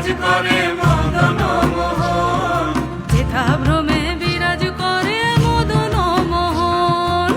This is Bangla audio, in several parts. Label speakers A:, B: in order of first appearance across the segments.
A: বিরাজ করে মদন মোহন,
B: যেথা ভ্রমে বিরাজ করে মদন মোহন।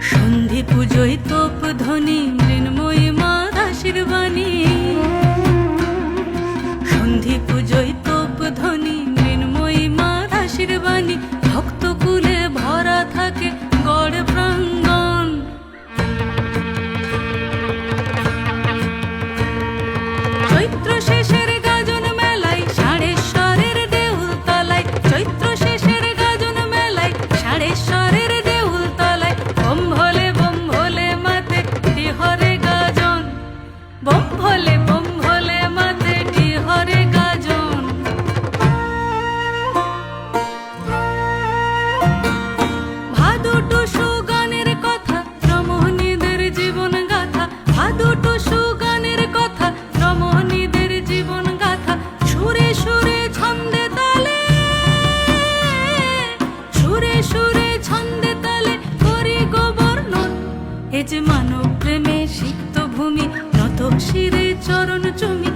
B: সন্ধি পুজোয় তোপ ধ্বনি মৃন্ময়ী মা দাসীর বাণী, সন্ধি পুজোয় তোপ ধ্বনি মৃন্ময়ী মা দাসীর বাণী, ভক্ত কুলে ভরা থাকে গড় প্রাঙ্গণ। চৈত্র শেষের গাজন মেলায় ষাঁড়েশ্বরের দেউল তলায়, চৈত্র শেষের গাজন মেলায় ষাঁড়েশ্বরের দেউল তলায়, বোম ভোলে মাতে হরে গাজন, বোম ভোলে মাতে হরে গাজন। ভাদু টুসু গানের কথা রমণীদের জীবন গাথা, ভাদু টুসু গানের কথা রমণীদের জীবন গাথা, সুরে সুরে ছন্দে তালে, সুরে সুরে ছন্দে তালে করি গোবর্ণন। এ যে মানব প্রেমে সিক্ত ভূমি, নত শিরে চরণ চুমি,